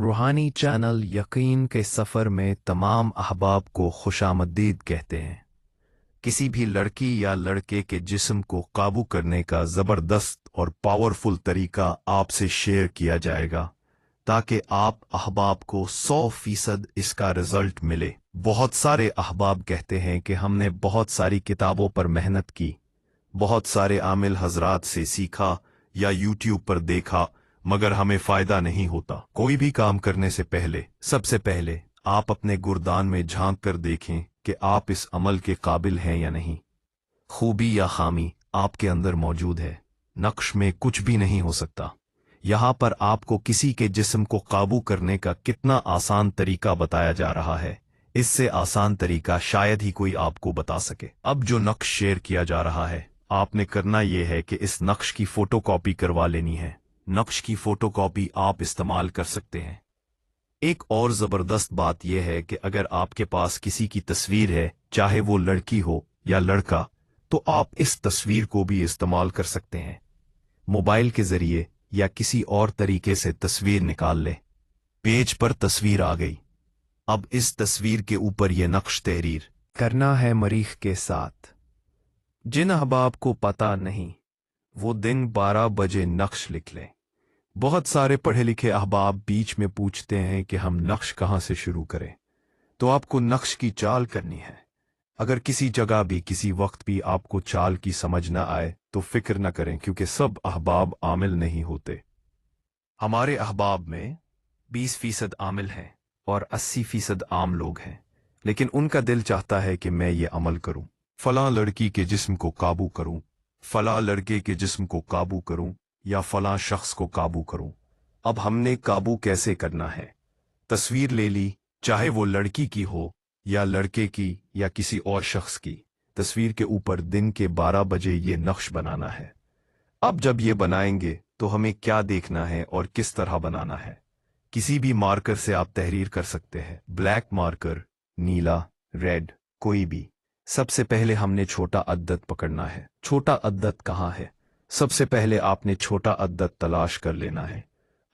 रूहानी चैनल यकीन के सफ़र में तमाम अहबाब को खुशामदीद कहते हैं। किसी भी लड़की या लड़के के जिस्म को काबू करने का ज़बरदस्त और पावरफुल तरीका आपसे शेयर किया जाएगा ताकि आप अहबाब को 100% इसका रिजल्ट मिले। बहुत सारे अहबाब कहते हैं कि हमने बहुत सारी किताबों पर मेहनत की, बहुत सारे आमिल हजरात से सीखा या यूट्यूब पर देखा, मगर हमें फायदा नहीं होता। कोई भी काम करने से पहले सबसे पहले आप अपने गुरदान में झांक कर देखें कि आप इस अमल के काबिल हैं या नहीं। खूबी या खामी आपके अंदर मौजूद है, नक्श में कुछ भी नहीं हो सकता। यहाँ पर आपको किसी के जिस्म को काबू करने का कितना आसान तरीका बताया जा रहा है, इससे आसान तरीका शायद ही कोई आपको बता सके। अब जो नक्श शेयर किया जा रहा है, आपने करना यह है कि इस नक्श की फोटोकॉपी करवा लेनी है। नक्श की फोटोकॉपी आप इस्तेमाल कर सकते हैं। एक और ज़बरदस्त बात यह है कि अगर आपके पास किसी की तस्वीर है, चाहे वो लड़की हो या लड़का, तो आप इस तस्वीर को भी इस्तेमाल कर सकते हैं। मोबाइल के ज़रिए या किसी और तरीके से तस्वीर निकाल लें। पेज पर तस्वीर आ गई। अब इस तस्वीर के ऊपर यह नक्श तहरीर करना है मरीख के साथ। जिन अहबाब को पता नहीं वो दिन 12 बजे नक्श लिख लें। बहुत सारे पढ़े लिखे अहबाब बीच में पूछते हैं कि हम नक्श कहाँ से शुरू करें, तो आपको नक्श की चाल करनी है। अगर किसी जगह भी किसी वक्त भी आपको चाल की समझ न आए तो फिक्र न करें, क्योंकि सब अहबाब आमिल नहीं होते। हमारे अहबाब में 20% आमिल हैं और 80% आम लोग हैं, लेकिन उनका दिल चाहता है कि मैं ये अमल करूं, फलां लड़की के जिस्म को काबू करूं, फलां लड़के के जिस्म को काबू करूं या फलां शख्स को काबू करूं। अब हमने काबू कैसे करना है? तस्वीर ले ली, चाहे वो लड़की की हो या लड़के की या किसी और शख्स की। तस्वीर के ऊपर दिन के 12 बजे ये नक्श बनाना है। अब जब ये बनाएंगे तो हमें क्या देखना है और किस तरह बनाना है? किसी भी मार्कर से आप तहरीर कर सकते हैं, ब्लैक मार्कर, नीला, रेड, कोई भी। सबसे पहले हमने छोटा अद्दद पकड़ना है। छोटा अद्दद कहाँ है? सबसे पहले आपने छोटा अद्दद तलाश कर लेना है।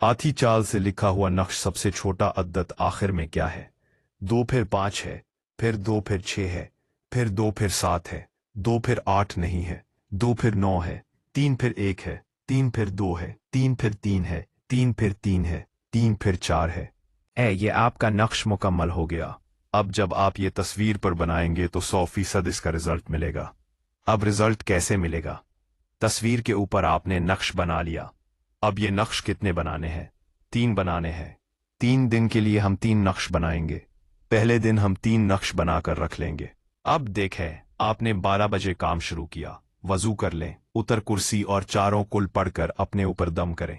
आधी चाल से लिखा हुआ नक्श सबसे छोटा अद्दद आखिर में क्या है? 2 फिर 5 है, फिर 2 फिर 6 है, फिर 2 फिर 7 है, 2 फिर 8 नहीं है, 2 फिर 9 है, 3 फिर 1 है, 3 फिर 2 है, 3 फिर 3 है, 3 फिर 3 है, 3 फिर 4 है। ये आपका नक्श मुकम्मल हो गया। अब जब आप ये तस्वीर पर बनाएंगे तो 100% इसका रिजल्ट मिलेगा। अब रिजल्ट कैसे मिलेगा? तस्वीर के ऊपर आपने नक्श बना लिया। अब ये नक्श कितने बनाने हैं? 3 बनाने हैं। 3 दिन के लिए हम 3 नक्श बनाएंगे। पहले दिन हम 3 नक्श बनाकर रख लेंगे। अब देखें, आपने 12 बजे काम शुरू किया। वजू कर लें, उतर कुर्सी और चारों कुल पढ़कर अपने ऊपर दम करें।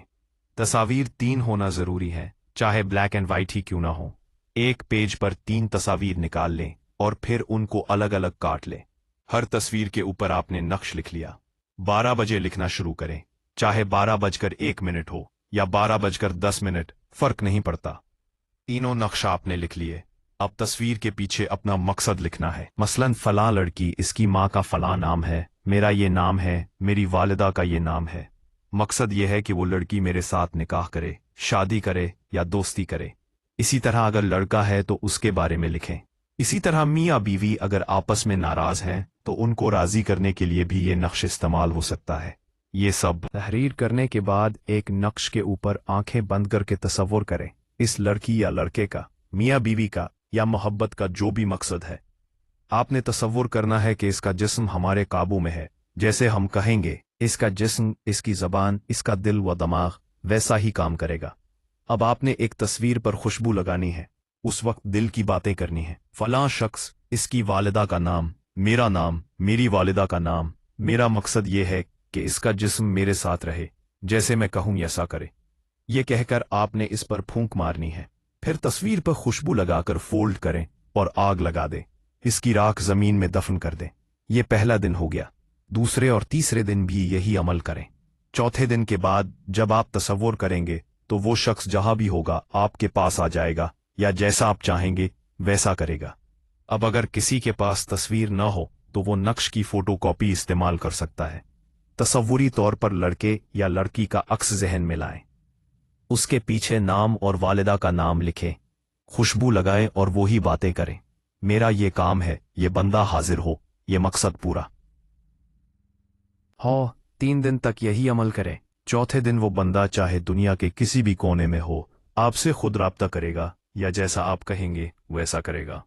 तस्वीर 3 होना जरूरी है, चाहे ब्लैक एंड वाइट ही क्यों ना हो। एक पेज पर 3 तस्वीर निकाल लें और फिर उनको अलग अलग काट लें। हर तस्वीर के ऊपर आपने नक्श लिख लिया। 12 बजे लिखना शुरू करें, चाहे 12:01 हो या 12:10, फर्क नहीं पड़ता। तीनों नक्शा आपने लिख लिए। अब तस्वीर के पीछे अपना मकसद लिखना है। मसलन फलां लड़की, इसकी माँ का फलां नाम है, मेरा ये नाम है, मेरी वालिदा का ये नाम है। मकसद ये है कि वो लड़की मेरे साथ निकाह करे, शादी करे या दोस्ती करे। इसी तरह अगर लड़का है तो उसके बारे में लिखें। इसी तरह मियाँ बीवी अगर आपस में नाराज हैं तो उनको राजी करने के लिए भी ये नक्श इस्तेमाल हो सकता है। ये सब तहरीर करने के बाद एक नक्श के ऊपर आंखें बंद करके तसव्वुर करें, इस लड़की या लड़के का, मियाँ बीवी का या मोहब्बत का जो भी मकसद है, आपने तसव्वुर करना है कि इसका जिस्म हमारे काबू में है। जैसे हम कहेंगे इसका जिस्म, इसकी ज़बान, इसका दिल व दिमाग वैसा ही काम करेगा। अब आपने एक तस्वीर पर खुशबू लगानी है, उस वक्त दिल की बातें करनी है। फलां शख्स, इसकी वालिदा का नाम, मेरा नाम, मेरी वालिदा का नाम। मेरा मकसद ये है कि इसका जिस्म मेरे साथ रहे, जैसे मैं कहूँ ऐसा करे। ये कहकर आपने इस पर फूंक मारनी है। फिर तस्वीर पर खुशबू लगाकर फोल्ड करें और आग लगा दें। इसकी राख जमीन में दफन कर दें। ये पहला दिन हो गया। दूसरे और तीसरे दिन भी यही अमल करें। चौथे दिन के बाद जब आप तसव्वुर करेंगे तो वो शख्स जहां भी होगा आपके पास आ जाएगा या जैसा आप चाहेंगे वैसा करेगा। अब अगर किसी के पास तस्वीर न हो तो वो नक्श की फोटोकॉपी इस्तेमाल कर सकता है। तसव्वुरी तौर पर लड़के या लड़की का अक्स जहन में लाएं। اس کے پیچھے نام اور والدہ کا نام لکھیں، خوشبو لگائیں اور وہی باتیں کریں۔ میرا یہ کام ہے، یہ بندہ حاضر ہو، یہ مقصد پورا ہو۔ 3 دن تک یہی عمل کریں۔ چوتھے دن وہ بندہ چاہے دنیا کے کسی بھی کونے میں ہو، آپ سے خود رابطہ کرے گا، یا جیسا آپ کہیں گے ویسا کرے گا۔